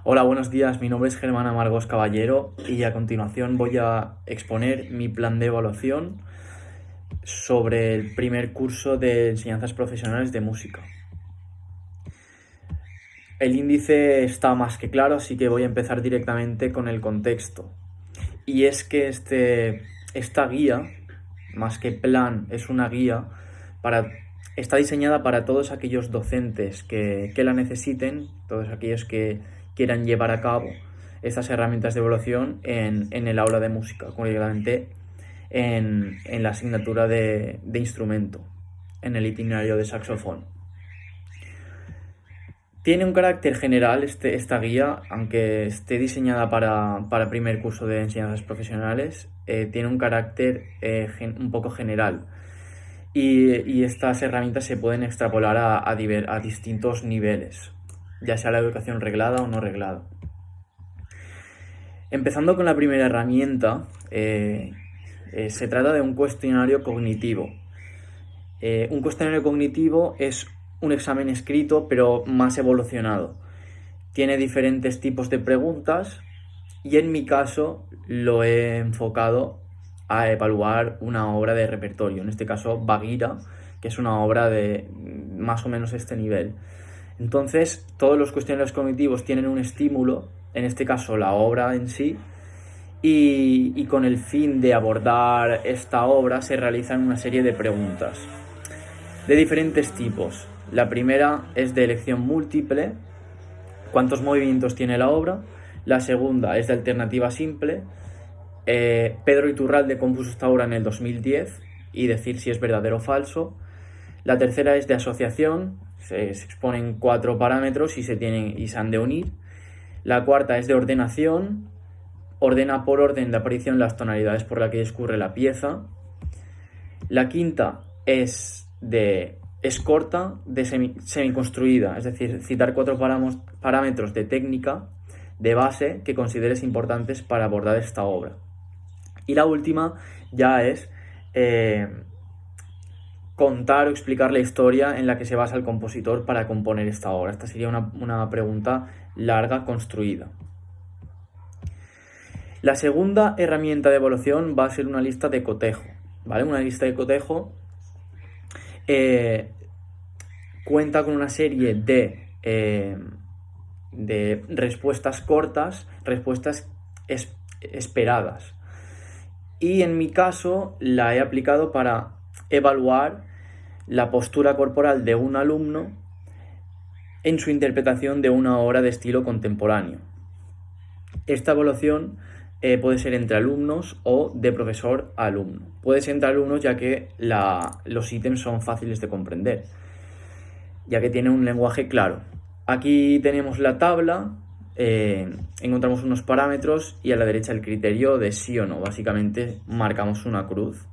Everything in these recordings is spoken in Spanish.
Hola, buenos días. Mi nombre es Germán Amargos Caballero y a continuación voy a exponer mi plan de evaluación sobre el primer curso de enseñanzas profesionales de música. El índice está más que claro, así que voy a empezar directamente con el contexto. Y es que esta guía, más que plan, es una guía está diseñada para todos aquellos docentes que la necesiten, todos aquellos que quieran llevar a cabo estas herramientas de evaluación en el aula de música, concretamente en la asignatura de instrumento, en el itinerario de saxofón. Tiene un carácter general esta guía, aunque esté diseñada para primer curso de enseñanzas profesionales, tiene un carácter un poco general. Y estas herramientas se pueden extrapolar a distintos niveles, ya sea la educación reglada o no reglada. Empezando con la primera herramienta, se trata de un cuestionario cognitivo. Un cuestionario cognitivo es un examen escrito pero más evolucionado. Tiene diferentes tipos de preguntas y en mi caso lo he enfocado a evaluar una obra de repertorio, en este caso Bagheera, que es una obra de más o menos este nivel. Entonces, todos los cuestionarios cognitivos tienen un estímulo, en este caso la obra en sí, y con el fin de abordar esta obra se realizan una serie de preguntas de diferentes tipos. La primera es de elección múltiple, ¿cuántos movimientos tiene la obra? La segunda es de alternativa simple, Pedro Iturralde compuso esta obra en el 2010 y decir si es verdadero o falso. La tercera es de asociación, se exponen 4 parámetros y se han de unir. La cuarta es de ordenación, ordena por orden de aparición las tonalidades por las que discurre la pieza. La quinta es corta, de semiconstruida, es decir, citar 4 parámetros de técnica, de base, que consideres importantes para abordar esta obra. Y la última ya es contar o explicar la historia en la que se basa el compositor para componer esta obra. Esta sería una pregunta larga construida. La segunda herramienta de evaluación va a ser una lista de cotejo, ¿vale? Una lista de cotejo cuenta con una serie de respuestas cortas, respuestas esperadas. Y en mi caso la he aplicado para evaluar la postura corporal de un alumno en su interpretación de una obra de estilo contemporáneo. Esta evaluación puede ser entre alumnos o de profesor a alumno. Puede ser entre alumnos ya que los ítems son fáciles de comprender, ya que tiene un lenguaje claro. Aquí tenemos la tabla, encontramos unos parámetros y a la derecha el criterio de sí o no. Básicamente marcamos una cruz.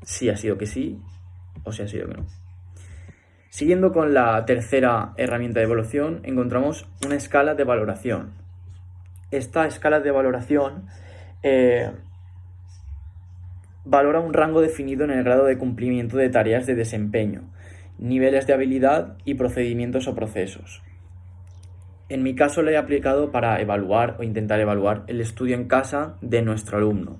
Si ha sido que sí o si ha sido que no. Siguiendo con la tercera herramienta de evaluación, encontramos una escala de valoración. Esta escala de valoración valora un rango definido en el grado de cumplimiento de tareas de desempeño, niveles de habilidad y procedimientos o procesos. En mi caso lo he aplicado para evaluar o intentar evaluar el estudio en casa de nuestro alumno.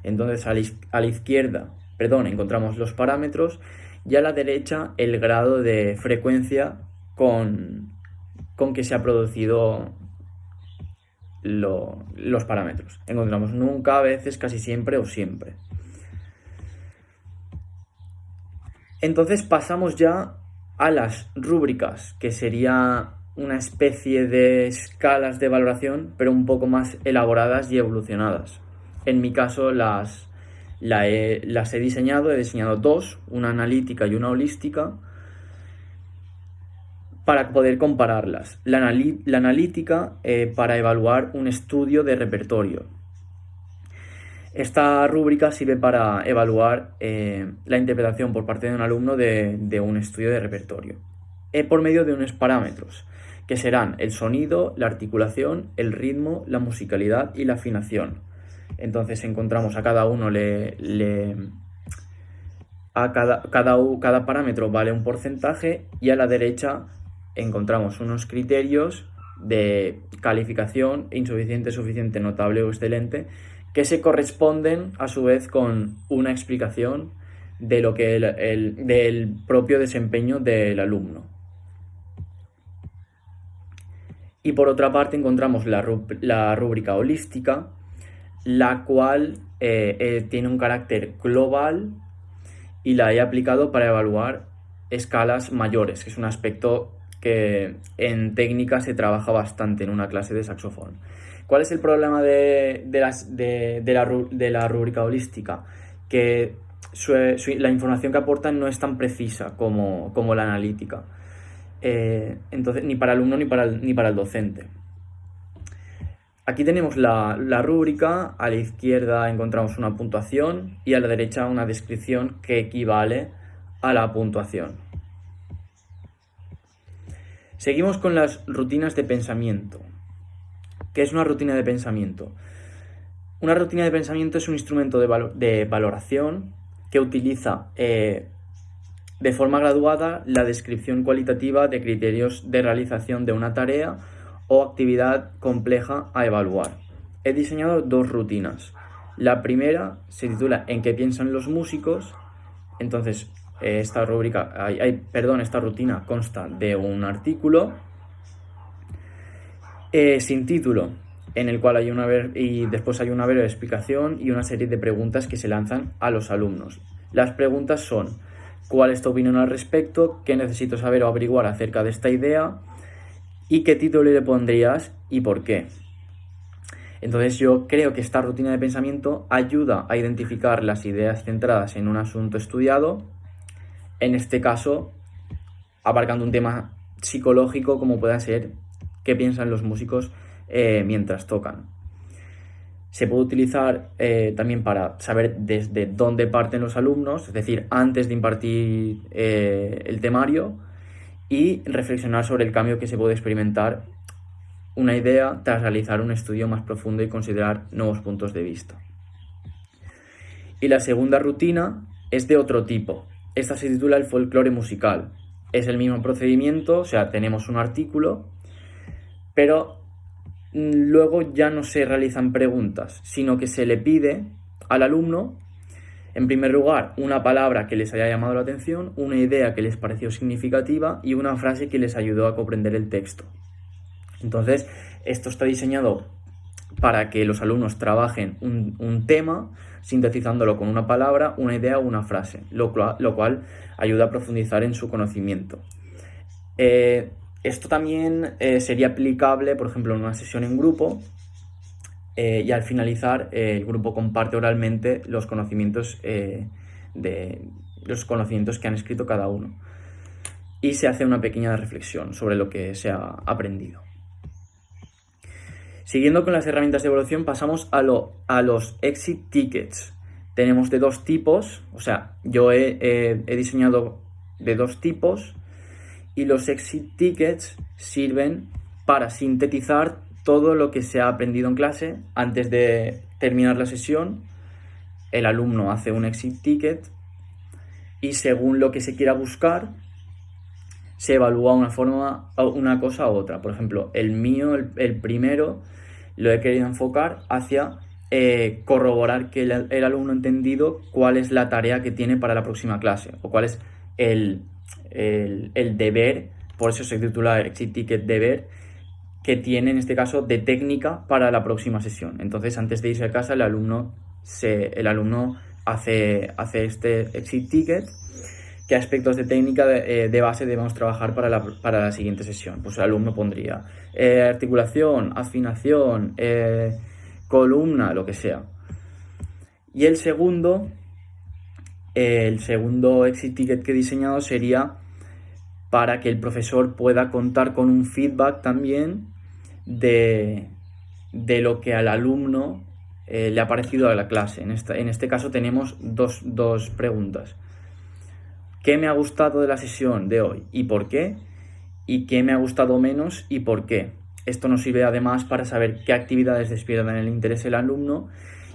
Entonces a la izquierda, encontramos los parámetros y a la derecha el grado de frecuencia con que se ha producido los parámetros. Encontramos nunca, a veces, casi siempre o siempre. Entonces pasamos ya a las rúbricas, que sería una especie de escalas de valoración, pero un poco más elaboradas y evolucionadas. En mi caso las he diseñado, 2, una analítica y una holística, para poder compararlas. La analítica para evaluar un estudio de repertorio. Esta rúbrica sirve para evaluar la interpretación por parte de un alumno de un estudio de repertorio por medio de unos parámetros que serán el sonido, la articulación, el ritmo, la musicalidad y la afinación. Entonces encontramos a cada uno cada parámetro vale un porcentaje y a la derecha encontramos unos criterios de calificación: insuficiente, suficiente, notable o excelente, que se corresponden a su vez con una explicación de lo que del propio desempeño del alumno. Y por otra parte encontramos la rúbrica holística, la cual tiene un carácter global y la he aplicado para evaluar escalas mayores, que es un aspecto que en técnica se trabaja bastante en una clase de saxofón. ¿Cuál es el problema de la rúbrica holística? Que la información que aportan no es tan precisa como la analítica. Entonces, ni para el alumno ni para el docente. Aquí tenemos la rúbrica, a la izquierda encontramos una puntuación y a la derecha una descripción que equivale a la puntuación. Seguimos con las rutinas de pensamiento. ¿Qué es una rutina de pensamiento? Una rutina de pensamiento es un instrumento de valoración que utiliza de forma graduada la descripción cualitativa de criterios de realización de una tarea o actividad compleja a evaluar. He diseñado 2 rutinas. La primera se titula ¿En qué piensan los músicos? Entonces, esta rutina consta de un artículo sin título, en el cual después hay una breve explicación y una serie de preguntas que se lanzan a los alumnos. Las preguntas son: ¿cuál es tu opinión al respecto? ¿Qué necesito saber o averiguar acerca de esta idea? ¿Y qué título le pondrías y por qué? Entonces yo creo que esta rutina de pensamiento ayuda a identificar las ideas centradas en un asunto estudiado, en este caso abarcando un tema psicológico como pueda ser qué piensan los músicos mientras tocan. Se puede utilizar también para saber desde dónde parten los alumnos, es decir, antes de impartir el temario, y reflexionar sobre el cambio que se puede experimentar una idea tras realizar un estudio más profundo y considerar nuevos puntos de vista. Y la segunda rutina es de otro tipo. Esta se titula el folclore musical. Es el mismo procedimiento, o sea, tenemos un artículo, pero luego ya no se realizan preguntas, sino que se le pide al alumno, en primer lugar, una palabra que les haya llamado la atención, una idea que les pareció significativa y una frase que les ayudó a comprender el texto. Entonces, esto está diseñado para que los alumnos trabajen un tema, sintetizándolo con una palabra, una idea o una frase, lo cual ayuda a profundizar en su conocimiento. Esto también sería aplicable, por ejemplo, en una sesión en grupo, y al finalizar el grupo comparte oralmente los conocimientos que han escrito cada uno y se hace una pequeña reflexión sobre lo que se ha aprendido. Siguiendo con las herramientas de evaluación, pasamos a los exit tickets. Tenemos de 2 tipos, o sea, yo he diseñado de 2 tipos, y los exit tickets sirven para sintetizar todo lo que se ha aprendido en clase. Antes de terminar la sesión, el alumno hace un exit ticket y según lo que se quiera buscar, se evalúa una cosa u otra. Por ejemplo, el mío, el primero, lo he querido enfocar hacia corroborar que el alumno ha entendido cuál es la tarea que tiene para la próxima clase o cuál es el deber, por eso se titula exit ticket deber, que tiene en este caso de técnica para la próxima sesión. Entonces, antes de irse a casa, el alumno hace este exit ticket. ¿Qué aspectos de técnica de base debemos trabajar para la siguiente sesión? Pues el alumno pondría articulación, afinación, columna, lo que sea. Y el segundo exit ticket que he diseñado sería para que el profesor pueda contar con un feedback también de lo que al alumno le ha parecido a la clase. En este caso tenemos dos preguntas. ¿Qué me ha gustado de la sesión de hoy y por qué? ¿Y qué me ha gustado menos y por qué? Esto nos sirve además para saber qué actividades despiertan el interés del alumno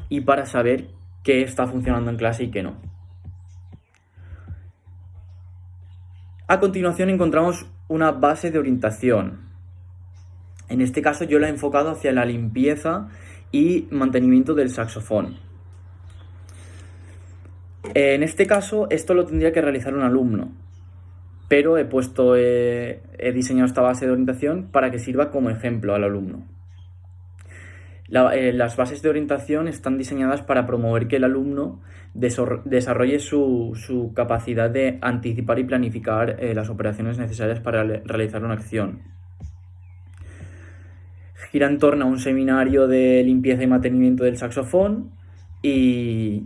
y para saber qué está funcionando en clase y qué no. A continuación encontramos una base de orientación. En este caso yo la he enfocado hacia la limpieza y mantenimiento del saxofón. En este caso esto lo tendría que realizar un alumno, pero he diseñado esta base de orientación para que sirva como ejemplo al alumno. Las bases de orientación están diseñadas para promover que el alumno desarrolle su capacidad de anticipar y planificar las operaciones necesarias para realizar una acción. Gira en torno a un seminario de limpieza y mantenimiento del saxofón y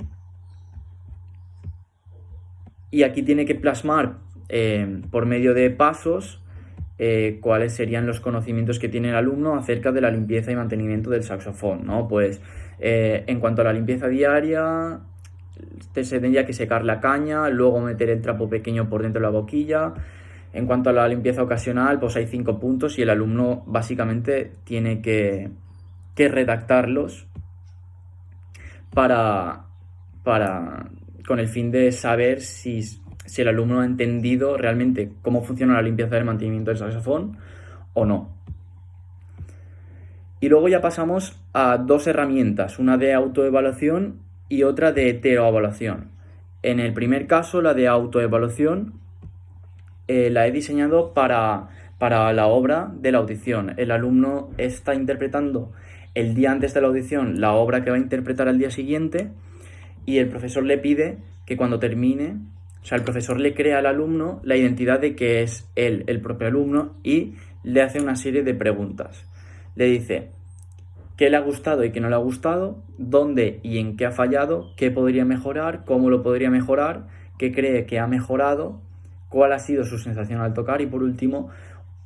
aquí tiene que plasmar por medio de pasos cuáles serían los conocimientos que tiene el alumno acerca de la limpieza y mantenimiento del saxofón, ¿no? Pues en cuanto a la limpieza diaria, se tendría que secar la caña, luego meter el trapo pequeño por dentro de la boquilla. En cuanto a la limpieza ocasional, pues hay 5 puntos y el alumno básicamente tiene que redactarlos con el fin de saber si el alumno ha entendido realmente cómo funciona la limpieza y el mantenimiento del saxofón o no. Y luego ya pasamos a 2 herramientas, una de autoevaluación y otra de heteroevaluación. En el primer caso, la de autoevaluación, la he diseñado para la obra de la audición. El alumno está interpretando el día antes de la audición la obra que va a interpretar al día siguiente y el profesor le pide que cuando termine, o sea, el profesor le crea al alumno la identidad de que es él, el propio alumno, y le hace una serie de preguntas. Le dice qué le ha gustado y qué no le ha gustado, dónde y en qué ha fallado, qué podría mejorar, cómo lo podría mejorar, qué cree que ha mejorado, cuál ha sido su sensación al tocar y, por último,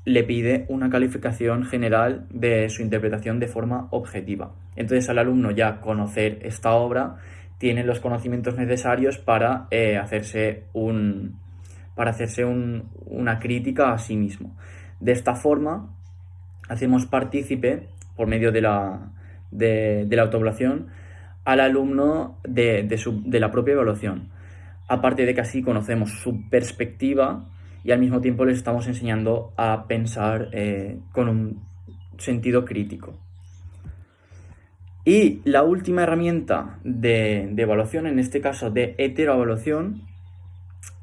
le pide una calificación general de su interpretación de forma objetiva. Entonces, al alumno ya conocer esta obra tiene los conocimientos necesarios para hacerse una crítica a sí mismo. De esta forma, hacemos partícipe, por medio de la autoevaluación, al alumno de la propia evaluación. Aparte de que así conocemos su perspectiva y al mismo tiempo les estamos enseñando a pensar con un sentido crítico. Y la última herramienta de evaluación, en este caso de heteroevaluación,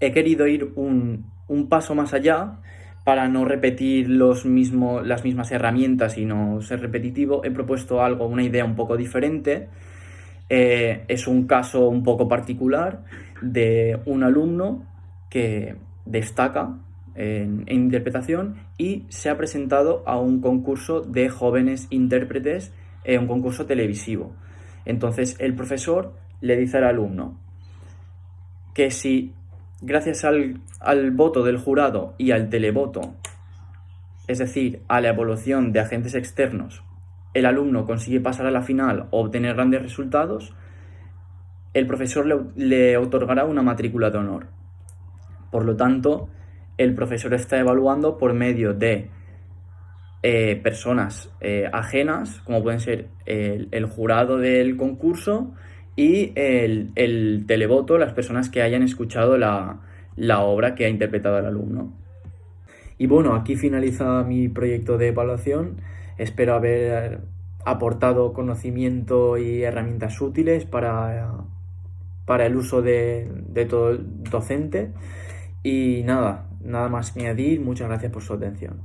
he querido ir un paso más allá para no repetir las mismas herramientas y no ser repetitivo. He propuesto una idea un poco diferente. Es un caso un poco particular de un alumno que destaca en interpretación y se ha presentado a un concurso de jóvenes intérpretes, un concurso televisivo. Entonces el profesor le dice al alumno que si gracias al voto del jurado y al televoto, es decir, a la evaluación de agentes externos, el alumno consigue pasar a la final o obtener grandes resultados, el profesor le otorgará una matrícula de honor. Por lo tanto, el profesor está evaluando por medio de personas ajenas, como pueden ser el jurado del concurso y el televoto, las personas que hayan escuchado la obra que ha interpretado el alumno. Y bueno, aquí finaliza mi proyecto de evaluación. Espero haber aportado conocimiento y herramientas útiles para el uso de todo el docente. Y nada más que añadir. Muchas gracias por su atención.